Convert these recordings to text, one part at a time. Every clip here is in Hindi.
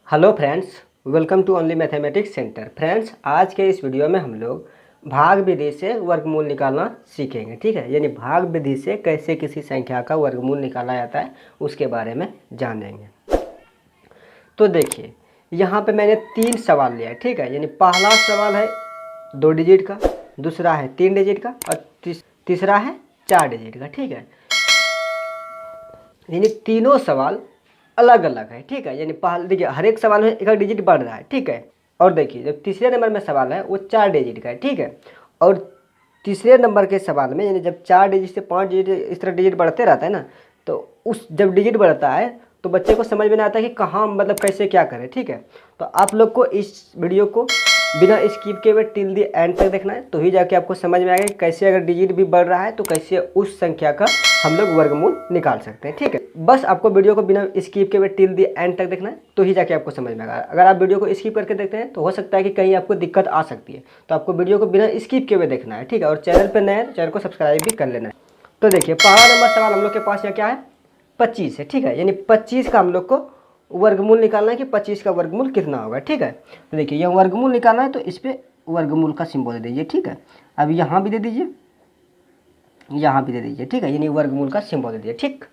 Hello friends, welcome to only mathematics centre. Friends, आज के इस वीडियो में हम लोग भाग विधि से वर्गमूल निकालना सीखेंगे। ठीक है, यानी भाग विधि से कैसे किसी संख्या का वर्गमूल निकाला जाता है उसके बारे में जानेंगे। तो देखिए, यहाँ पे मैंने 3 सवाल लिया है। ठीक है, यानी पहला सवाल है 2 डिजिट का, दूसरा है 3 डिजिट का और तीसरा है 4 डिजिट का। ठीक है, यानी तीनों सवाल अलग अलग है। ठीक है, यानी पहले देखिए हर एक सवाल में एक डिजिट बढ़ रहा है। ठीक है, और देखिए जब तीसरे नंबर में सवाल है वो 4 डिजिट का है। ठीक है, और तीसरे नंबर के सवाल में यानी जब 4 डिजिट से 5 डिजिट इस तरह डिजिट बढ़ते रहता है ना, तो उस जब डिजिट बढ़ता है तो बच्चे को समझ में नहीं आता कि कहाँ मतलब कैसे क्या करें। ठीक है, तो आप लोग को इस वीडियो को बिना स्किप के हुए टिल दी एंड तक देखना है, तो ही जाके आपको समझ में आएगा कि कैसे अगर डिजिट भी बढ़ रहा है तो कैसे उस संख्या का हम लोग वर्गमूल निकाल सकते हैं। ठीक है, बस आपको वीडियो को बिना स्किप के हुए टिल दी एंड तक देखना है, तो ही जाके आपको समझ में आएगा। अगर आप वीडियो को स्किप करके देखते हैं तो हो सकता है कि कहीं आपको दिक्कत आ सकती है, तो आपको वीडियो को बिना स्किप के हुए देखना है। ठीक है, और चैनल पर नए हैं, चैनल को सब्सक्राइब भी कर लेना है। तो देखिए पहला नंबर सवाल हम लोग के पास यहाँ क्या है, 25 है। ठीक है, यानी 25 का हम लोग को वर्गमूल निकालना है कि 25 का वर्गमूल कितना होगा। ठीक है, तो देखिए यह वर्गमूल निकालना है तो इस पर वर्गमूल का सिंबल दे दीजिए। ठीक है, अब यहाँ भी दे दीजिए, यहाँ भी दे दीजिए। ठीक है, यानी वर्गमूल का सिंबल दे दीजिए। ठीक,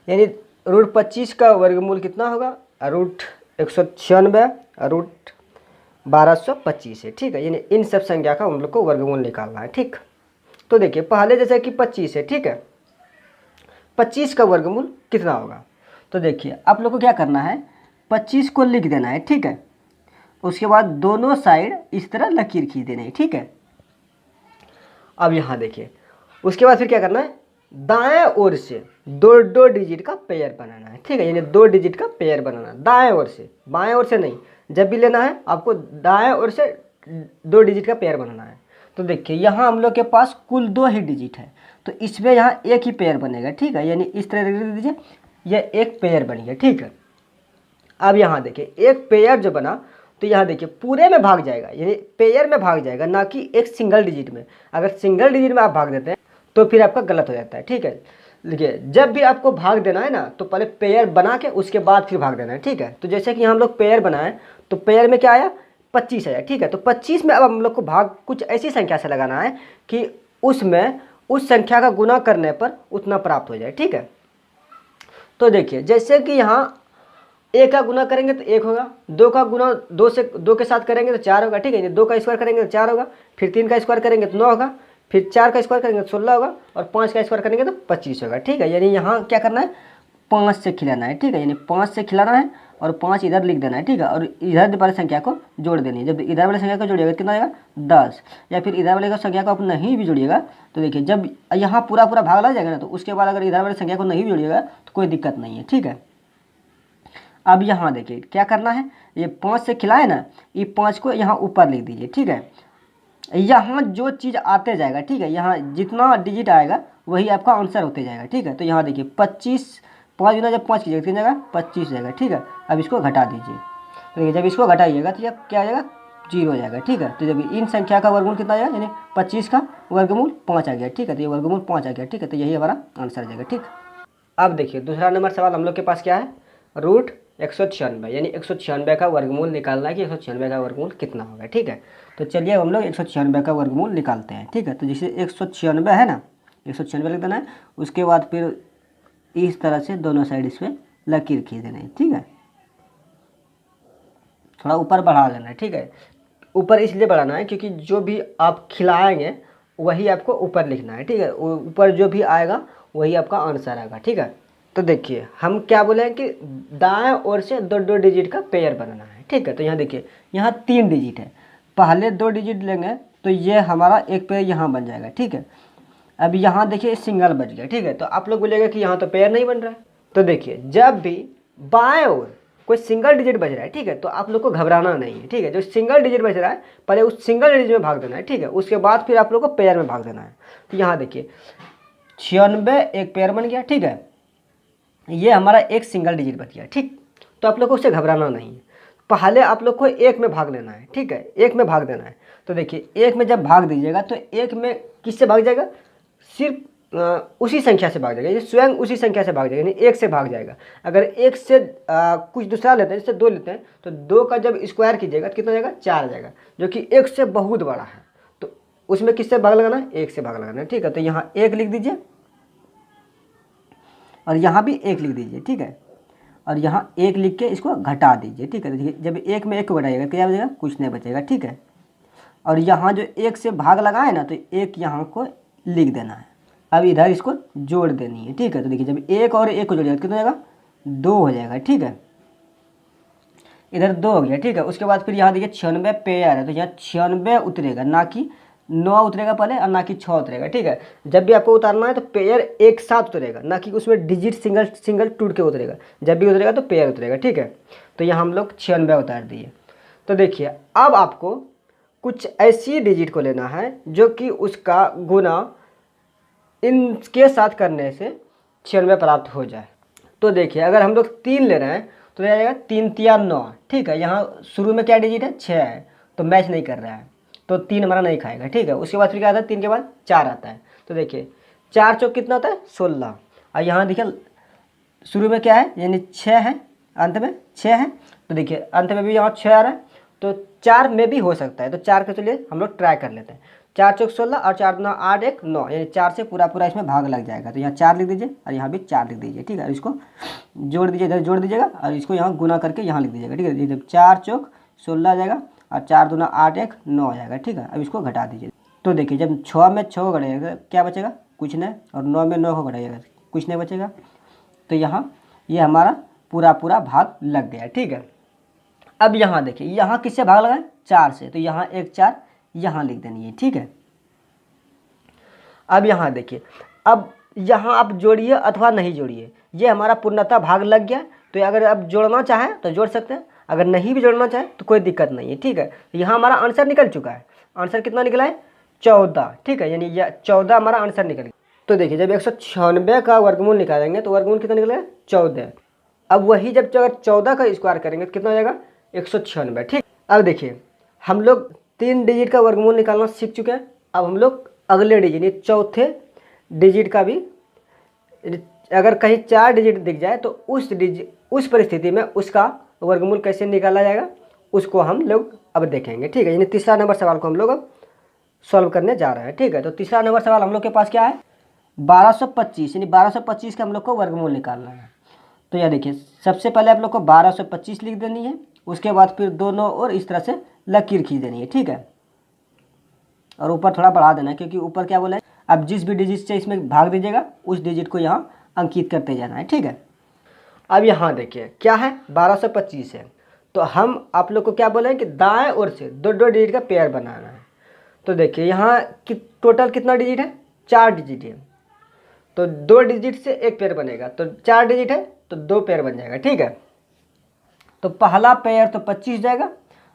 यानी रूट 25 का वर्गमूल कितना होगा, रूट 196 रूट 1225 है। ठीक है, यानी इन सब संख्या का हम लोग को वर्गमूल निकालना है। ठीक, तो देखिए पहले जैसे कि 25 है। ठीक है, 25 का वर्गमूल कितना होगा, तो देखिए आप लोग को क्या करना है, 25 को लिख देना है। ठीक है, उसके बाद दोनों साइड इस तरह लकीर खींच देना है। ठीक है, अब यहाँ देखिए उसके बाद फिर क्या करना है, दाएं ओर से दो दो डिजिट का पेयर बनाना है। ठीक है, यानी 2 डिजिट का पेयर बनाना है दाएं ओर से, बाएं ओर से नहीं। जब भी लेना है आपको दाएं ओर से 2 डिजिट का पेयर बनाना है। तो देखिए यहाँ हम लोग के पास कुल 2 ही डिजिट है, तो इसमें यहाँ एक ही पेयर बनेगा। ठीक है, यानी इस तरह लिख दीजिए, यह एक पेयर बन गया। ठीक है, अब यहाँ देखिए एक पेयर जो बना तो यहाँ देखिए पूरे में भाग जाएगा, यानी पेयर में भाग जाएगा, ना कि एक सिंगल डिजिट में। अगर सिंगल डिजिट में आप भाग देते हैं तो फिर आपका गलत हो जाता है। ठीक है, देखिए जब भी आपको भाग देना है ना तो पहले पेयर बना के उसके बाद फिर भाग देना है। ठीक है, तो जैसे कि हम लोग पेयर बनाए तो पेयर में क्या आया, 25 आया। ठीक है, तो 25 में अब हम लोग को भाग कुछ ऐसी संख्या से लगाना है कि उसमें उस संख्या का गुना करने पर उतना प्राप्त हो जाए। ठीक है, तो देखिए जैसे कि यहाँ 1 का गुना करेंगे तो 1 होगा, 2 का गुना 2 के साथ करेंगे तो 4 होगा। ठीक है, 2 का स्क्वायर करेंगे तो 4 होगा, फिर 3 का स्क्वायर करेंगे तो 9 होगा, फिर 4 का स्क्वायर करेंगे तो 16 होगा, और 5 का स्क्वायर करेंगे तो 25 होगा। ठीक है, यानी यहाँ क्या करना है, 5 से खिलाना है। ठीक है, यानी 5 से खिलाना है और 5 इधर लिख देना है। ठीक है, और इधर वाली संख्या को जोड़ देनी है। जब इधर वाली संख्या को जोड़िएगा कितना आएगा, 10, या फिर इधर वाले संख्या को आप नहीं भी जोड़िएगा तो देखिए जब यहाँ पूरा पूरा भाग लग जाएगा ना, तो उसके बाद अगर इधर वाली संख्या को नहीं भी जोड़िएगा तो कोई दिक्कत नहीं है। ठीक है, अब यहाँ देखिए क्या करना है, ये 5 से खिलाए ना, ये 5 को यहाँ ऊपर लिख दीजिए। ठीक है, यहाँ जो चीज़ आते जाएगा, ठीक है, यहाँ जितना डिजिट आएगा वही आपका आंसर होते जाएगा। ठीक है, तो यहाँ देखिए 25, 5 गुना जब 5 कीजिएगा कितनी जगह 25 जाएगा। ठीक है, अब इसको घटा दीजिए, तो देखिए जब इसको घटाइएगा तो जब क्या आ जाएगा, 0 हो जाएगा। ठीक है, तो जब इन संख्या का वर्गमूल कितना आएगा, यानी 25 का वर्गमूल 5 आ गया। ठीक है, तो ये वर्गमूल 5 आ गया। ठीक है, तो यही हमारा आंसर आ जाएगा। ठीक, अब देखिए दूसरा नंबर सवाल हम लोग के पास क्या है, रूट 196, यानी 196 का वर्गमूल निकालना है कि 196 का वर्गमूल कितना होगा। ठीक है, तो चलिए अब हम लोग 196 का वर्गमूल निकालते हैं। ठीक है, तो जैसे 196 है ना, 196 लिख देना है, उसके बाद फिर इस तरह से दोनों साइड इसमें लकीर खींच देना है। ठीक है, थोड़ा ऊपर बढ़ा लेना है। ठीक है, ऊपर इसलिए बढ़ाना है क्योंकि जो भी आप खिलाएंगे वही आपको ऊपर लिखना है। ठीक है, ऊपर जो भी आएगा वही आपका आंसर आएगा। ठीक है, तो देखिए हम क्या बोले हैं कि दाएं ओर से 2 डिजिट का पेयर बनाना है। ठीक है, तो यहाँ देखिए यहाँ 3 डिजिट है, पहले 2 डिजिट लेंगे तो ये हमारा एक पेयर यहाँ बन जाएगा। ठीक है, अब यहाँ देखिए सिंगल बच गया। ठीक है, तो आप लोग बोलेगा कि यहाँ तो पेयर नहीं बन रहा है, तो देखिए जब भी बाएं ओर कोई सिंगल डिजिट बच रहा है, ठीक है, तो आप लोग को घबराना नहीं है। ठीक है, जो सिंगल डिजिट बच रहा है पहले उस सिंगल डिजिट में भाग देना है। ठीक है, उसके बाद फिर आप लोग को पेयर में भाग देना है। तो यहाँ देखिए 96 एक पेयर बन गया। ठीक है, ये हमारा एक सिंगल डिजिट बच गया। ठीक, तो आप लोग को उससे घबराना नहीं है, पहले आप लोग को 1 में भाग लेना है। ठीक है, 1 में भाग देना है, तो देखिए 1 में जब भाग दीजिएगा तो 1 में किससे भाग जाएगा, सिर्फ उसी संख्या से भाग जाएगा, ये स्वयं उसी संख्या से भाग जाएगा, यानी 1 से भाग जाएगा। अगर 1 से कुछ दूसरा लेते हैं, जैसे 2 लेते हैं, तो 2 का जब स्क्वायर कीजिएगा तो कितना हो जाएगा, 4 आ जाएगा, जो कि 1 से बहुत बड़ा है। तो उसमें किससे भाग लगाना है, 1 से भाग लगाना है, ठीक है। तो यहाँ 1 लिख दीजिए और यहाँ भी 1 लिख दीजिए, ठीक है। और यहाँ 1 लिख के इसको घटा दीजिए, ठीक है। तो देखिए जब 1 में 1 को घटाइएगा क्या बचेगा, कुछ नहीं बचेगा, ठीक है। और यहाँ जो 1 से भाग लगाए ना, तो 1 यहाँ को लिख देना है। अब इधर इसको जोड़ देनी है, ठीक है। तो देखिए जब 1 और 1 को जोड़िएगा तो कितना हो जाएगा, 2 हो जाएगा, ठीक है। इधर 2 हो गया, ठीक है। उसके बाद फिर यहाँ देखिए 96 पेयर है, तो यहाँ 96 उतरेगा, ना कि 9 उतरेगा पहले और ना कि 6 उतरेगा, ठीक है। जब भी आपको उतारना है तो पेयर एक साथ उतरेगा, ना कि उसमें डिजिट सिंगल टूट के उतरेगा। जब भी उतरेगा तो पेयर उतरेगा, ठीक है। तो यहाँ हम लोग 96 उतार दिए। तो देखिए अब आपको कुछ ऐसी डिजिट को लेना है जो कि उसका गुना इनके साथ करने से 96 प्राप्त हो जाए। तो देखिए अगर हम लोग 3 ले रहे हैं तो आ जाएगा 3 तिया 9, ठीक है। यहाँ शुरू में क्या डिजिट है, 6 है, तो मैच नहीं कर रहा है, तो 3 हमारा नहीं खाएगा, ठीक है। उसके बाद फिर क्या आता है, 3 के बाद 4 आता है। तो देखिए 4 चौक कितना होता है, 16। और यहाँ देखिए शुरू में क्या है, यानी 6 है, अंत में 6 है। तो देखिए अंत में भी यहाँ 6 आ रहा है, तो 4 में भी हो सकता है। तो 4 के चलिए हम लोग ट्राई कर लेते हैं। 4 चौक 16 और 4 दूना 8 1 9, यानी 4 से पूरा इसमें भाग लग जाएगा। तो यहाँ 4 लिख दीजिए और यहाँ भी 4 लिख दीजिए, ठीक है। और इसको जोड़ दीजिए, इधर जोड़ दीजिएगा और इसको यहाँ गुना करके यहाँ लिख दीजिएगा, ठीक है। जब 4 चौक 16 आ जाएगा और 4 दूना 8 1 9 आ जाएगा, ठीक है। अब इसको घटा दीजिए। तो देखिए जब 6 में 6 को घटाइएगा क्या बचेगा, कुछ नहीं, और 9 में 9 को घटाइएगा कुछ नहीं बचेगा। तो यहाँ ये हमारा पूरा भाग लग गया, ठीक है। अब यहाँ देखिए यहाँ किससे भाग लगाए, 4 से, तो यहाँ 1 4 यहाँ लिख देनी है, ठीक है। अब यहाँ देखिए, अब यहाँ आप जोड़िए अथवा नहीं जोड़िए, ये हमारा पूर्णतः भाग लग गया। तो अगर आप जोड़ना चाहें तो जोड़ सकते हैं, अगर नहीं भी जोड़ना चाहें तो कोई दिक्कत नहीं है, ठीक है। यहाँ हमारा आंसर निकल चुका है। आंसर कितना निकला है, 14, ठीक है। यानी यह 14 हमारा आंसर निकल गया। तो देखिए जब 196 का वर्गमूल निकालेंगे तो वर्गमूल कितना निकलेगा, 14। अब वही जब 14 का स्क्वायर करेंगे तो कितना हो जाएगा, 196, ठीक। अब देखिए हम लोग 3 डिजिट का वर्गमूल निकालना सीख चुके हैं। अब हम लोग अगले डिजिट, यानी चौथे डिजिट का भी, अगर कहीं 4 डिजिट दिख जाए तो उस परिस्थिति में उसका वर्गमूल कैसे निकाला जाएगा, उसको हम लोग अब देखेंगे, ठीक है। यानी तीसरा नंबर सवाल को हम लोग अब सॉल्व करने जा रहे हैं, ठीक है। तो तीसरा नंबर सवाल हम लोग के पास क्या है, 1225, यानी 1225 का हम लोग को वर्गमूल निकालना है। तो यह देखिए सबसे पहले आप लोग को 1225 लिख देनी है, उसके बाद फिर दोनों और इस तरह से लकीर खींच देनी है, ठीक है। और ऊपर थोड़ा बढ़ा देना है, क्योंकि ऊपर क्या बोला है, अब जिस भी डिजिट से इसमें भाग दीजिएगा उस डिजिट को यहाँ अंकित करते जाना है, ठीक है। अब यहाँ देखिए क्या है, 1225 है, तो हम आप लोग को क्या बोले हैं कि दाएं ओर से 2 डिजिट का पेयर बनाना है। तो देखिए यहाँ टोटल कितना डिजिट है, 4 डिजिट है, तो 2 डिजिट से एक पेयर बनेगा, तो 4 डिजिट है तो 2 पेयर बन जाएगा, ठीक है। तो पहला पेयर तो 25 जाएगा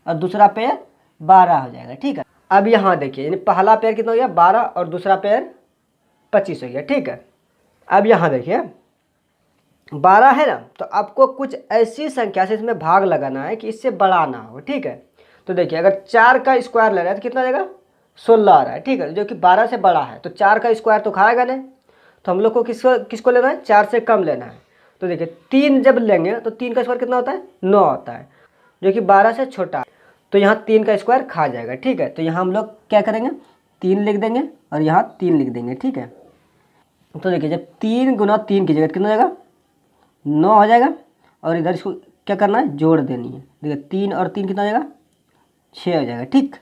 और दूसरा पेयर 12 हो जाएगा, ठीक है। अब यहाँ देखिए यानी पहला पेयर कितना हो गया, 12, और दूसरा पेयर 25 हो गया, ठीक है। अब यहाँ देखिए 12 है ना, तो आपको कुछ ऐसी संख्या से इसमें भाग लगाना है कि इससे बड़ा ना हो, ठीक है। तो देखिए अगर 4 का स्क्वायर ले रहा है तो कितना आ जाएगा, 16 आ रहा है, ठीक है, जो कि 12 से बड़ा है। तो 4 का स्क्वायर तो खाएगा नहीं, तो हम लोग को किसको लेना है, 4 से कम लेना है। तो देखिए 3 जब लेंगे तो 3 का स्क्वायर कितना होता है, 9 होता है, जो कि 12 से छोटा है। तो यहाँ 3 का स्क्वायर खा जाएगा, ठीक है। तो यहाँ हम लोग क्या करेंगे, 3 लिख देंगे और यहाँ 3 लिख देंगे, ठीक है। तो देखिए जब 3 गुना 3 की जगह कितना हो जाएगा, 9 हो जाएगा, और इधर इसको क्या करना है, जोड़ देनी है। देखिए 3 और 3 कितना हो जाएगा, 6 हो जाएगा, ठीक।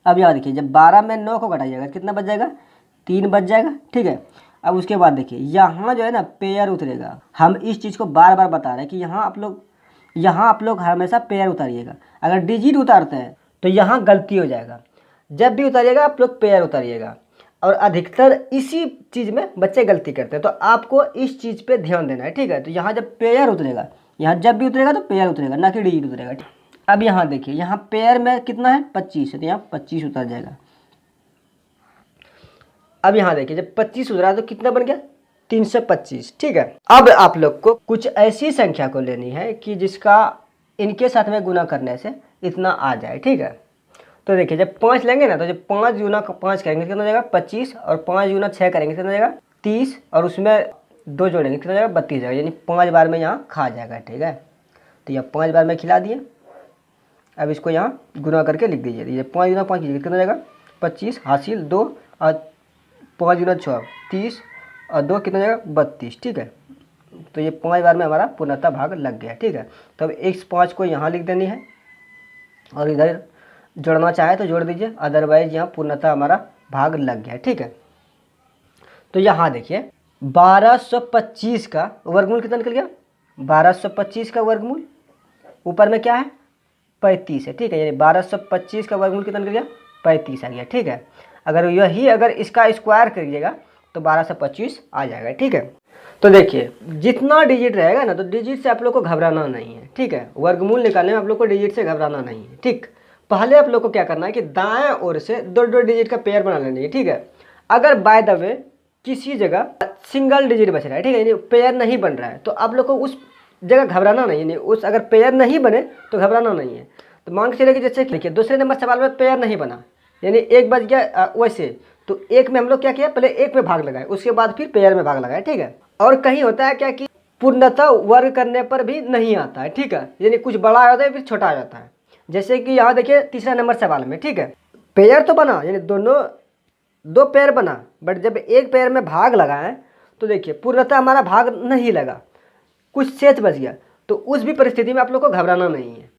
अब यहाँ देखिए जब 12 में 9 को घटाइएगा कितना बच जाएगा, 3 बच जाएगा, ठीक है। अब उसके बाद देखिए यहाँ जो है ना पेयर उतरेगा। हम इस चीज़ को बार बार बता रहे हैं कि यहाँ आप लोग हमेशा पेयर उतारिएगा। अगर डिजिट उतारते हैं तो यहाँ गलती हो जाएगा, जब भी उतारिएगा आप लोग पेयर उतारिएगा। और अधिकतर इसी चीज़ में बच्चे गलती करते हैं, तो आपको इस चीज़ पे ध्यान देना है, ठीक है। तो यहाँ जब पेयर उतरेगा, यहाँ जब भी उतरेगा तो पेयर उतरेगा, ना कि डिजिट उतरेगा। अब यहाँ देखिए यहाँ पेयर में कितना है, 25 है, तो यहाँ 25 उतर जाएगा। अब यहाँ देखिए जब 25 उतरा तो कितना बन गया, 325, ठीक है। अब आप लोग को कुछ ऐसी संख्या को लेनी है कि जिसका इनके साथ में गुना करने से इतना आ जाए, ठीक है। तो देखिए जब 5 लेंगे ना, तो जब 5 गुना 5 करेंगे कितना हो जाएगा 25, और 5 गुना 6 करेंगे कितना हो जाएगा 30, और उसमें 2 जोड़ेंगे कितना हो जाएगा 32 जाएगा, यानी 5 बार में यहाँ खा जाएगा। ठीक है, तो यह 5 बार में खिला दिए। अब इसको यहाँ गुना करके लिख दीजिए। ये 5 गुना 5 कीजिए कितना हो जाएगा 25 हासिल 2, और 5 गुना 6 30, और 2 कितना हो जाएगा 32। ठीक है, तो ये 5 बार में हमारा पूर्णतः भाग लग गया। ठीक है, तो अब x 5 को यहाँ लिख देनी है, और इधर जोड़ना चाहे तो जोड़ दीजिए, अदरवाइज यहाँ पूर्णतः हमारा भाग लग गया। ठीक है, तो यहाँ देखिए 1225 का वर्गमूल कितना निकल गया 1225 का वर्गमूल, ऊपर में क्या है 35 है। ठीक है, यानी 1225 का वर्गमूल कितना निकल गया 35 आ गया। ठीक है, अगर इसका स्क्वायर करिएगा तो 1225 आ जाएगा। ठीक है, तो देखिए जितना डिजिट रहेगा ना, तो डिजिट से आप लोग को घबराना नहीं है। ठीक है, वर्गमूल निकालने में आप लोग को डिजिट से घबराना नहीं है। ठीक, पहले आप लोग को क्या करना है कि दाएं ओर से 2 डिजिट का पेयर बना लेनी है। ठीक है, अगर बाय द वे किसी जगह सिंगल डिजिट बच रहा है, ठीक है, यानी पेयर नहीं बन रहा है, तो आप लोग को उस जगह घबराना नहीं है। उस अगर पेयर नहीं बने तो घबराना नहीं है। तो मान के चलिए कि जैसे देखिए दूसरे नंबर सवाल में पेयर नहीं बना, यानी एक बच गया वैसे, तो एक में हम लोग क्या किया, पहले एक में भाग लगाए, उसके बाद फिर पेयर में भाग लगाए। ठीक है, और कहीं होता है क्या कि पूर्णतः वर्ग करने पर भी नहीं आता है। ठीक है, यानी कुछ बड़ा आ जाता है फिर छोटा आ जाता है। जैसे कि यहाँ देखिए तीसरा नंबर सवाल में, ठीक है, पेयर तो बना, यानी दोनों 2 पेयर बना, बट जब एक पेयर में भाग लगाएं तो देखिए पूर्णतः हमारा भाग नहीं लगा, कुछ शेष बच गया। तो उस भी परिस्थिति में आप लोग को घबराना नहीं है।